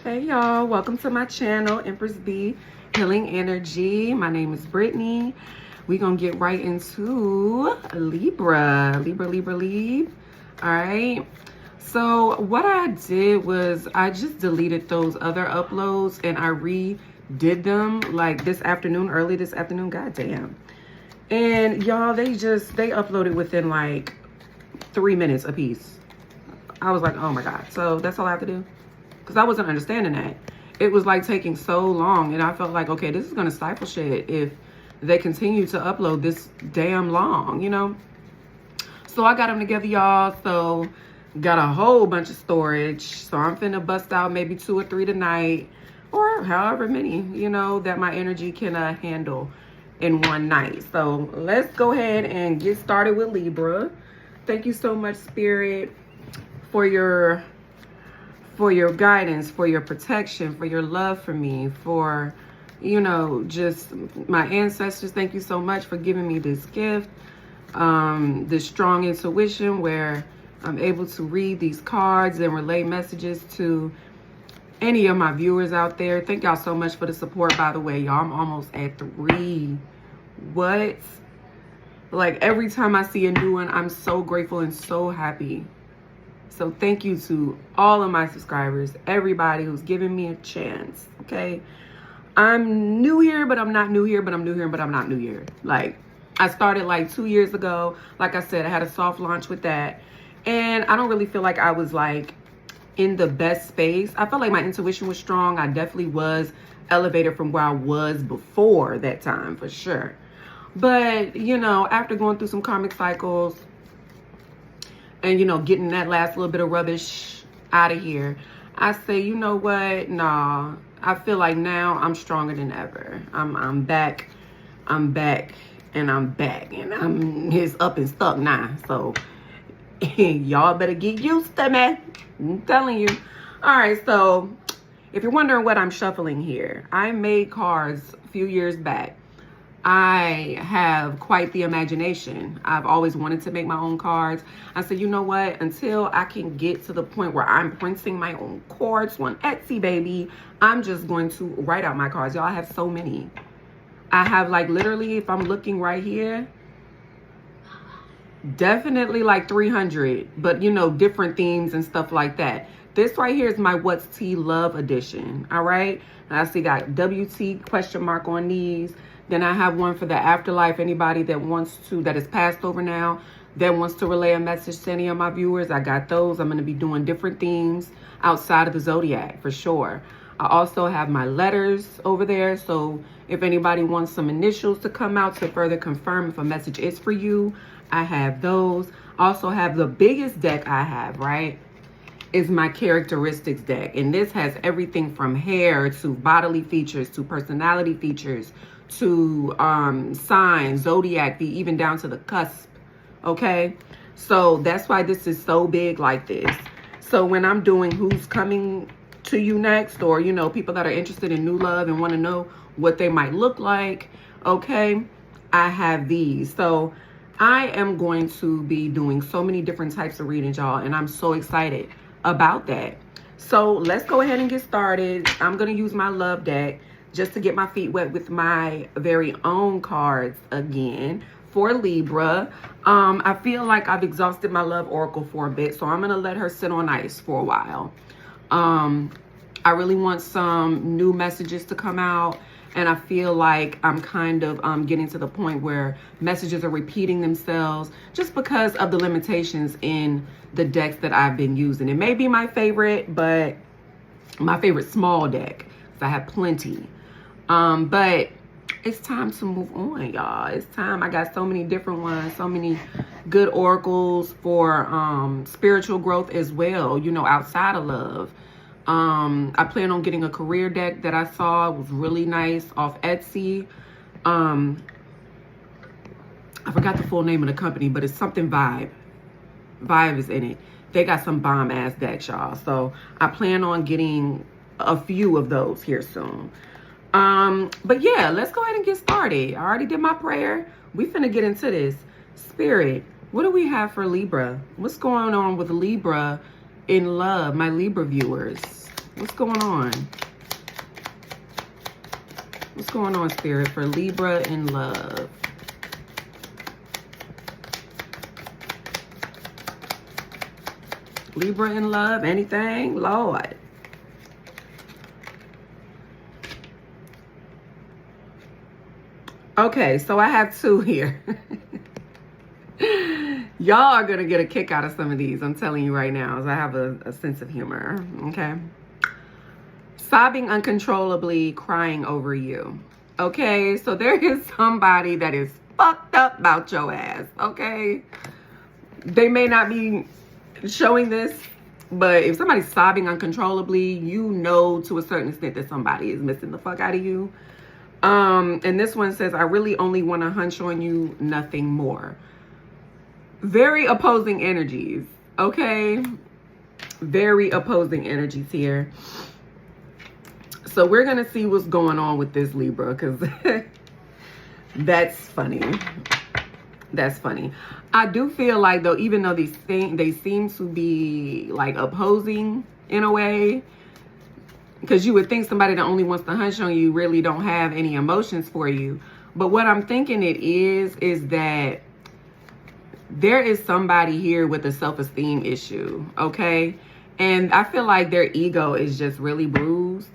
Hey y'all, welcome to my channel, Empress B Healing Energy. My name is Brittany. We're gonna get right into Libra. Libra. All right. So what I did was I just deleted those other uploads and I redid them like this afternoon, early this afternoon. God damn. And y'all, they uploaded within like 3 minutes a piece. I was like, oh my God. So that's all I have to do? Because I wasn't understanding that. It was like taking so long, and I felt like, okay, this is going to stifle shit if they continue to upload this damn long, you know? So I got them together, y'all. So got a whole bunch of storage. So I'm finna bust out maybe 2 or 3 tonight, or however many, you know, that my energy can handle in one night. So let's go ahead and get started with Libra. Thank you so much, Spirit, for your guidance, for your protection, for your love for me, for, you know, just my ancestors. Thank you so much for giving me this gift, this strong intuition where I'm able to read these cards and relay messages to any of my viewers out there. Thank y'all so much for the support, by the way, y'all. I'm almost at 3. What? Like, every time I see a new one, I'm so grateful and so happy. So thank you to all of my subscribers, everybody who's giving me a chance, okay? I'm new here, but I'm not new here, but I'm new here, but I'm not new here. Like, I started like 2 years ago. Like I said, I had a soft launch with that. And I don't really feel like I was like in the best space. I felt like my intuition was strong. I definitely was elevated from where I was before that time, for sure. But, you know, after going through some karmic cycles, and, you know, getting that last little bit of rubbish out of here, I say, you know what? Nah, I feel like now I'm stronger than ever. I'm back. And it's up and stuck now. So y'all better get used to me. I'm telling you. All right. So if you're wondering what I'm shuffling here, I made cards a few years back. I have quite the imagination. I've always wanted to make my own cards. I said, you know what? Until I can get to the point where I'm printing my own cards on Etsy, baby, I'm just going to write out my cards. Y'all, I have so many. I have like literally, if I'm looking right here, definitely like 300, but you know, different themes and stuff like that. This right here is my What's Tea Love edition. All right. And I see got WT question mark on these. Then I have one for the afterlife. Anybody that wants to, that is passed over now, that wants to relay a message to any of my viewers, I got those. I'm going to be doing different themes outside of the zodiac for sure. I also have my letters over there. So if anybody wants some initials to come out to further confirm if a message is for you, I have those. I also have the biggest deck I have, right, is my characteristics deck. And this has everything from hair to bodily features to personality features to signs, zodiac, even down to the cusp. Okay, so that's why this is so big like this. So when I'm doing who's coming to you next, or you know, people that are interested in new love and want to know what they might look like, okay, I have these. So I am going to be doing so many different types of readings, y'all, and I'm so excited about that. So let's go ahead and get started. I'm going to use my love deck just to get my feet wet with my very own cards again for Libra. I feel like I've exhausted my love oracle for a bit, so I'm going to let her sit on ice for a while. I really want some new messages to come out, and I feel like I'm kind of getting to the point where messages are repeating themselves just because of the limitations in the decks that I've been using. It may be my favorite, but my favorite small deck, so I have plenty. But it's time to move on, y'all. It's time. I got so many different ones, so many good oracles for spiritual growth as well, you know, outside of love. I plan on getting a career deck that I saw. It was really nice off Etsy. I forgot the full name of the company, but it's something Vibe. Vibe is in it. They got some bomb ass decks, y'all. So I plan on getting a few of those here soon. But yeah, let's go ahead and get started. I already did my prayer. We finna get into this. Spirit, what do we have for Libra? What's going on with Libra in love, my Libra viewers? What's going on? What's going on, Spirit, for Libra in love? Libra in love, anything? Lord. Okay, so I have two here. Y'all are going to get a kick out of some of these. I'm telling you right now, as I have a sense of humor. Okay. Sobbing uncontrollably, crying over you. Okay, so there is somebody that is fucked up about your ass. Okay. They may not be showing this, but if somebody's sobbing uncontrollably, you know to a certain extent that somebody is missing the fuck out of you. And this one says, I really only want to hunch on you, nothing more. Very opposing energies, okay? Very opposing energies here. So we're going to see what's going on with this Libra, because that's funny. That's funny. I do feel like, though, even though they seem to be, like, opposing in a way, because you would think somebody that only wants to hunch on you really don't have any emotions for you. But what I'm thinking it is that there is somebody here with a self-esteem issue, okay? And I feel like their ego is just really bruised.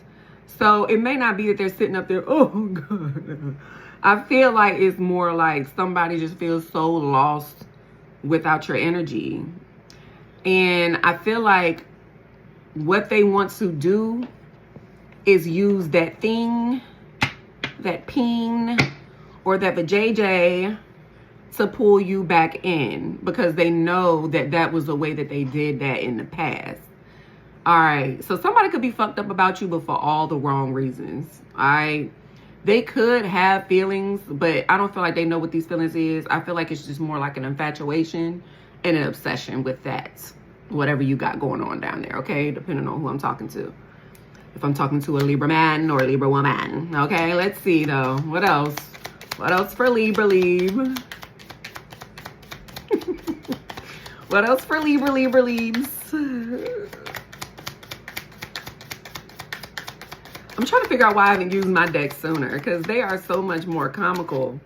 So it may not be that they're sitting up there, oh, God. I feel like it's more like somebody just feels so lost without your energy. And I feel like what they want to do is use that thing, that ping, or that vajayjay to pull you back in, because they know that that was the way that they did that in the past. All right, so somebody could be fucked up about you, but for all the wrong reasons. All right, they could have feelings, but I don't feel like they know what these feelings is. I feel like it's just more like an infatuation and an obsession with that, whatever you got going on down there, okay? Depending on who I'm talking to. If I'm talking to a Libra man or a Libra woman, okay? Let's see, though. What else? What else for Libra, What else for Libra, Libs? I'm trying to figure out why I haven't used my deck sooner, because they are so much more comical.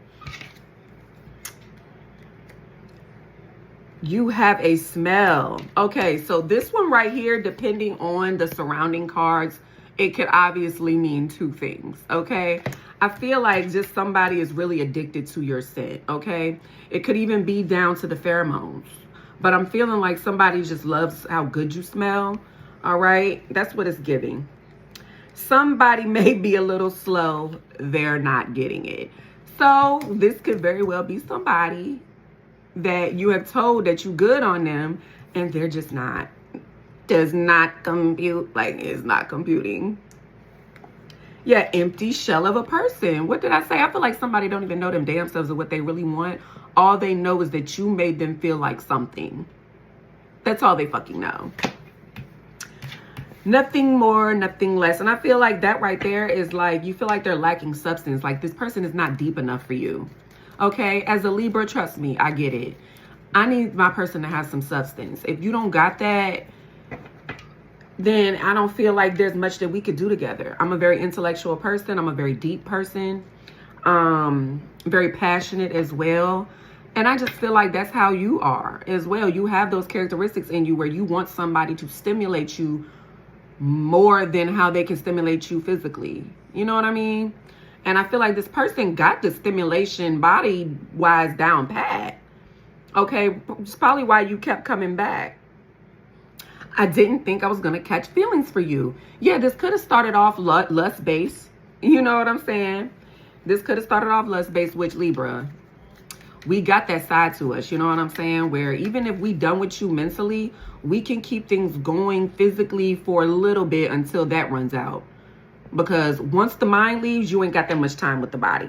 You have a smell. Okay, so this one right here, depending on the surrounding cards, it could obviously mean two things, okay? I feel like just somebody is really addicted to your scent, okay? It could even be down to the pheromones. But I'm feeling like somebody just loves how good you smell, all right? That's what it's giving. Somebody may be a little slow. They're not getting it. So this could very well be somebody that you have told that you good on them, and they're just not. Does not compute. Like, it's not computing. Yeah, empty shell of a person. What did I say? I feel like somebody don't even know them damn selves of what they really want. All they know is that you made them feel like something. That's all they fucking know. Nothing more, nothing less. And I feel like that right there is like, you feel like they're lacking substance. Like, this person is not deep enough for you. Okay? As a Libra, trust me, I get it. I need my person to have some substance. If you don't got that, then I don't feel like there's much that we could do together. I'm a very intellectual person. I'm a very deep person. Very passionate as well. And I just feel like that's how you are as well. You have those characteristics in you where you want somebody to stimulate you more than how they can stimulate you physically. You know what I mean? And I feel like this person got the stimulation body-wise down pat. Okay, it's probably why you kept coming back. I didn't think I was going to catch feelings for you. Yeah, this could have started off lust-based. You know what I'm saying? This could have started off lust-based, which Libra, we got that side to us. You know what I'm saying? Where even if we done with you mentally, we can keep things going physically for a little bit until that runs out. Because once the mind leaves, you ain't got that much time with the body.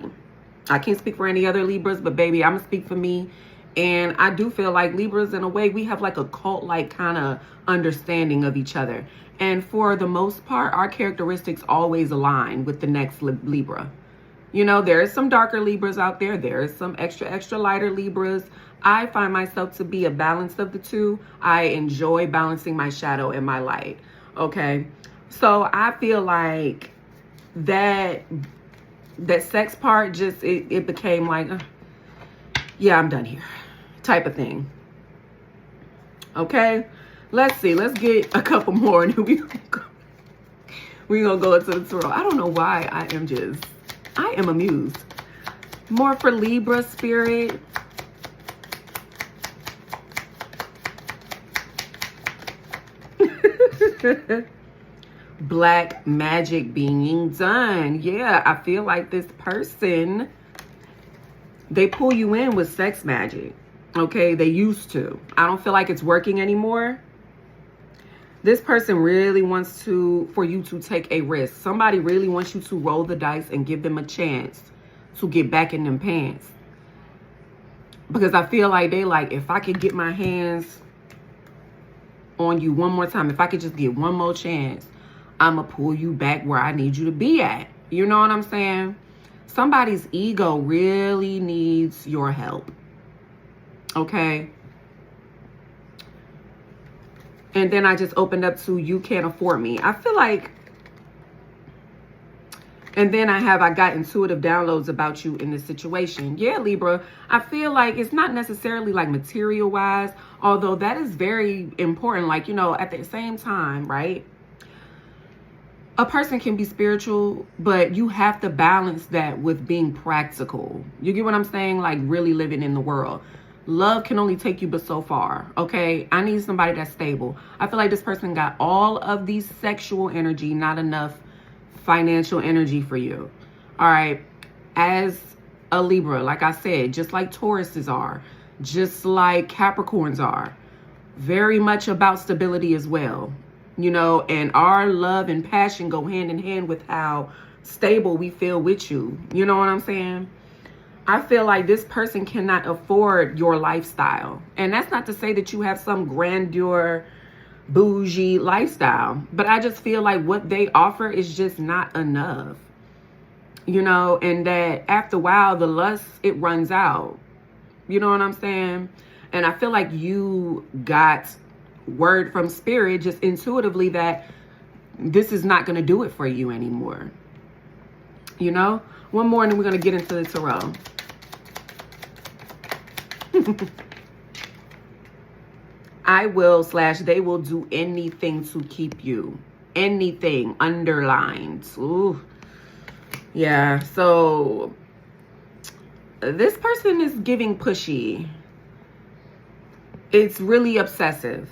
I can't speak for any other Libras, but baby, I'm going to speak for me. And I do feel like Libras, in a way, we have like a cult-like kind of understanding of each other. And for the most part, our characteristics always align with the next Libra. You know, there is some darker Libras out there. There is some extra lighter Libras. I find myself to be a balance of the two. I enjoy balancing my shadow and my light. Okay. So I feel like that sex part just, it became like, yeah, I'm done here type of thing. Okay, let's see. Let's get a couple more and we're gonna go into the tarot. I don't know why I am amused. More for Libra spirit. Black magic being done. Yeah, I feel like this person, they pull you in with sex magic. Okay, they used to. I don't feel like it's working anymore. This person really wants for you to take a risk. Somebody really wants you to roll the dice and give them a chance to get back in them pants. Because I feel like they like, if I could get my hands on you one more time, if I could just get one more chance, I'm going to pull you back where I need you to be at. You know what I'm saying? Somebody's ego really needs your help. Okay? And then I just opened up to you can't afford me. I feel like, and then I got intuitive downloads about you in this situation. Yeah, Libra, I feel like it's not necessarily like material wise, although that is very important. Like, you know, at the same time, right? A person can be spiritual, but you have to balance that with being practical. You get what I'm saying? Like really living in the world. Love can only take you but so far, okay? I need somebody that's stable. I feel like this person got all of these sexual energy, not enough financial energy for you. All right? As a Libra, like I said, just like Tauruses are, just like Capricorns are, very much about stability as well. You know, and our love and passion go hand in hand with how stable we feel with you. You know what I'm saying? I feel like this person cannot afford your lifestyle. And that's not to say that you have some grandeur, bougie lifestyle. But I just feel like what they offer is just not enough. You know, and that after a while, the lust, it runs out. You know what I'm saying? And I feel like you got word from spirit just intuitively that this is not going to do it for you anymore. You know? One more and then we're going to get into the tarot. I will / they will do anything to keep you. Anything underlined. Ooh. Yeah, so this person is giving pushy. It's really obsessive.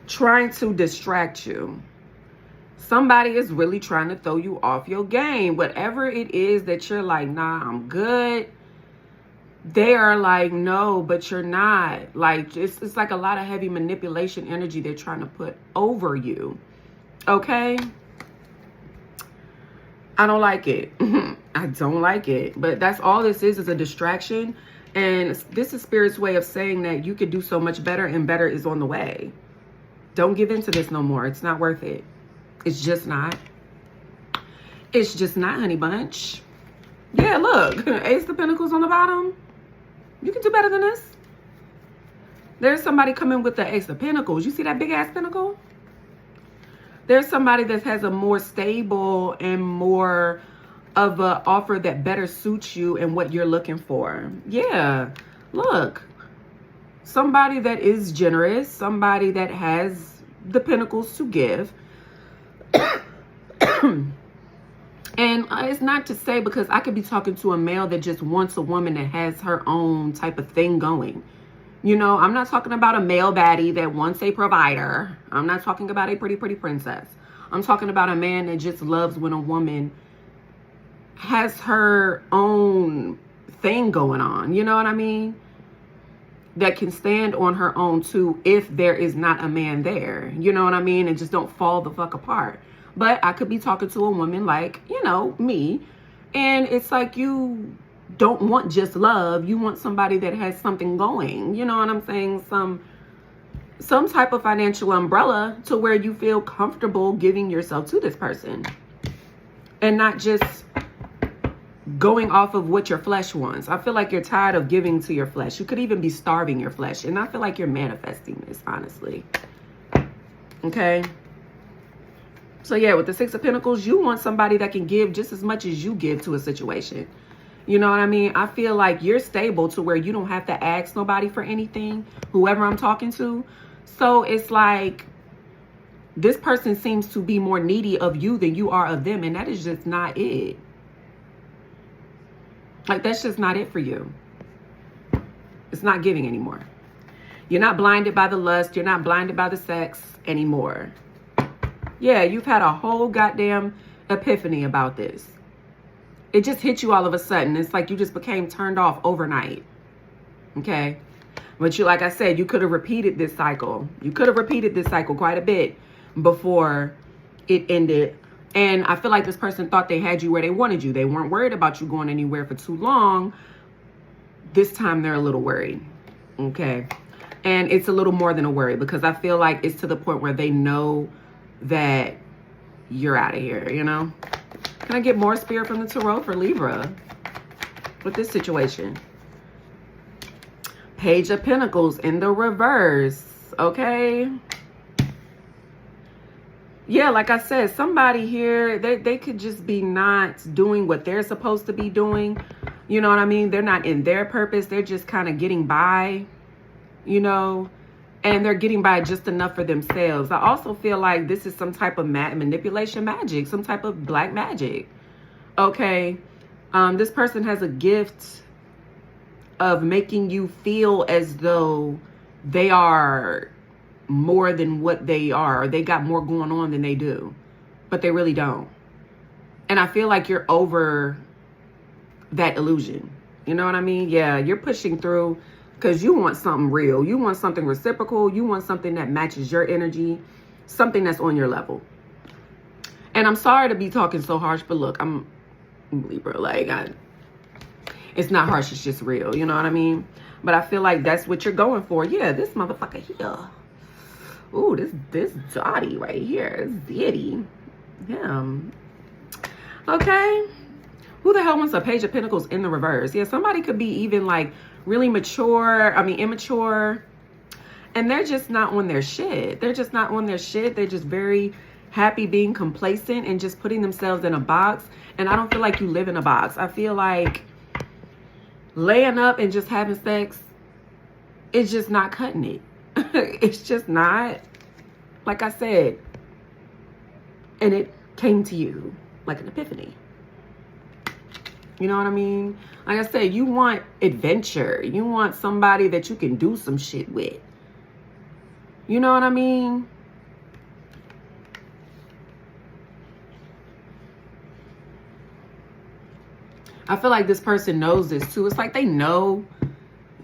Trying to distract you. Somebody is really trying to throw you off your game. Whatever it is that you're like, nah, I'm good. They are like, no, but you're not. Like, it's like a lot of heavy manipulation energy they're trying to put over you. Okay? I don't like it. I don't like it. But that's all this is a distraction. And this is Spirit's way of saying that you could do so much better and better is on the way. Don't give into this no more. It's not worth it. It's just not. It's just not, honey bunch. Yeah, look. Ace of Pentacles on the bottom. You can do better than this. There's somebody coming with the Ace of Pentacles. You see that big ass pentacle? There's somebody that has a more stable and more of an offer that better suits you and what you're looking for. Yeah, look. Somebody that is generous. Somebody that has the pentacles to give. And it's not to say, because I could be talking to a male that just wants a woman that has her own type of thing going. You know, I'm not talking about a male baddie that wants a provider. I'm not talking about a pretty princess. I'm talking about a man that just loves when a woman has her own thing going on. You know what I mean? That can stand on her own too if there is not a man there. You know what I mean? And just don't fall the fuck apart. But I could be talking to a woman like, you know, me. And it's like you don't want just love. You want somebody that has something going. You know what I'm saying? Some type of financial umbrella to where you feel comfortable giving yourself to this person. And not just going off of what your flesh wants. I feel like you're tired of giving to your flesh. You could even be starving your flesh. And I feel like you're manifesting this, honestly. Okay. So yeah, with the Six of Pentacles, you want somebody that can give just as much as you give to a situation. You know what I mean? I feel like you're stable to where you don't have to ask nobody for anything, whoever I'm talking to. So it's like this person seems to be more needy of you than you are of them. And that is just not it. Like, that's just not it for you. It's not giving anymore. You're not blinded by the lust. You're not blinded by the sex anymore. Yeah, you've had a whole goddamn epiphany about this. It just hit you all of a sudden. It's like you just became turned off overnight. Okay? But you, like I said, you could have repeated this cycle. You could have repeated this cycle quite a bit before it ended. And I feel like this person thought they had you where they wanted you. They weren't worried about you going anywhere for too long. This time they're a little worried. Okay? And it's a little more than a worry, because I feel like it's to the point where they know that you're out of here, you know? Can I get more spirit from the Tarot for Libra with this situation? Page of Pentacles in the reverse, okay? Yeah, like I said, somebody here, they could just be not doing what they're supposed to be doing. You know what I mean? They're not in their purpose. They're just kind of getting by, you know? And they're getting by just enough for themselves. I also feel like this is some type of manipulation magic, some type of black magic. Okay. This person has a gift of making you feel as though they are more than what they are. Or they got more going on than they do. But they really don't. And I feel like you're over that illusion. You know what I mean? Yeah, you're pushing through. Because you want something real. You want something reciprocal. You want something that matches your energy. Something that's on your level. And I'm sorry to be talking so harsh, but look, I'm Libra. Like, it's not harsh, it's just real. You know what I mean? But I feel like that's what you're going for. Yeah, this motherfucker here. Ooh, this Dottie right here. This Diddy. Him. Okay. Who the hell wants a Page of Pentacles in the reverse? Yeah, somebody could be even like really immature, and they're just not on their shit. They're just not on their shit. They're just very happy being complacent and just putting themselves in a box. And I don't feel like you live in a box. I feel like laying up and just having sex is just not cutting it. It's just not. Like I said, and it came to you like an epiphany. You know what I mean? Like I said, you want adventure. You want somebody that you can do some shit with. You know what I mean? I feel like this person knows this too. It's like they know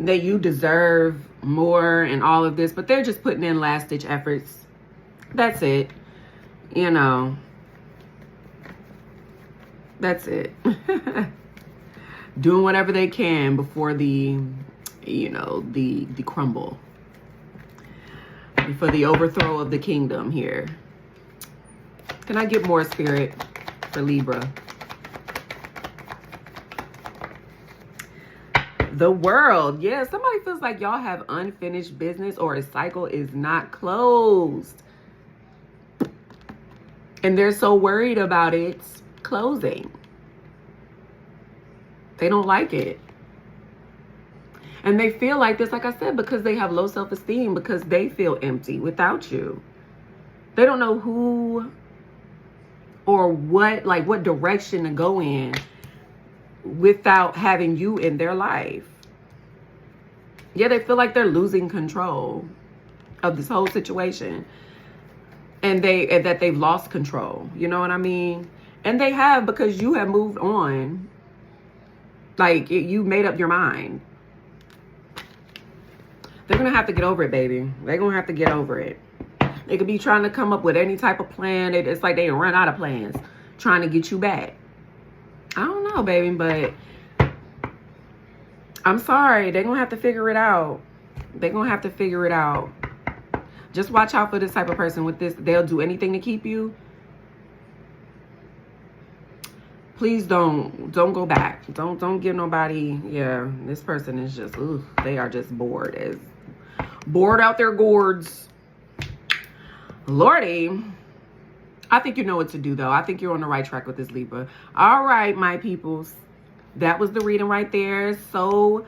that you deserve more and all of this, but they're just putting in last-ditch efforts. That's it. You know. That's it. Doing whatever they can before the, you know, the crumble. For the overthrow of the kingdom here. Can I get more spirit for Libra? The World. Yeah, somebody feels like y'all have unfinished business or a cycle is not closed. And they're so worried about it closing. They don't like it. And they feel like this, like I said, because they have low self-esteem, because they feel empty without you. They don't know who or what, like what direction to go in without having you in their life. Yeah, they feel like they're losing control of this whole situation. And that they've lost control. You know what I mean? And they have, because you have moved on. Like, you made up your mind. They're going to have to get over it, baby. They're going to have to get over it. They could be trying to come up with any type of plan. It's like they run out of plans trying to get you back. I don't know, baby, but I'm sorry. They're going to have to figure it out. They're going to have to figure it out. Just watch out for this type of person with this. They'll do anything to keep you. Please don't go back. Don't give nobody. Yeah, this person is just, they are just bored out their gourds. Lordy. I think you know what to do, though. I think you're on the right track with this, Libra. All right, my peoples. That was the reading right there. So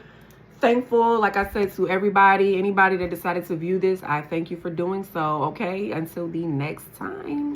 thankful, like I said, to anybody that decided to view this. I thank you for doing so, okay? Until the next time.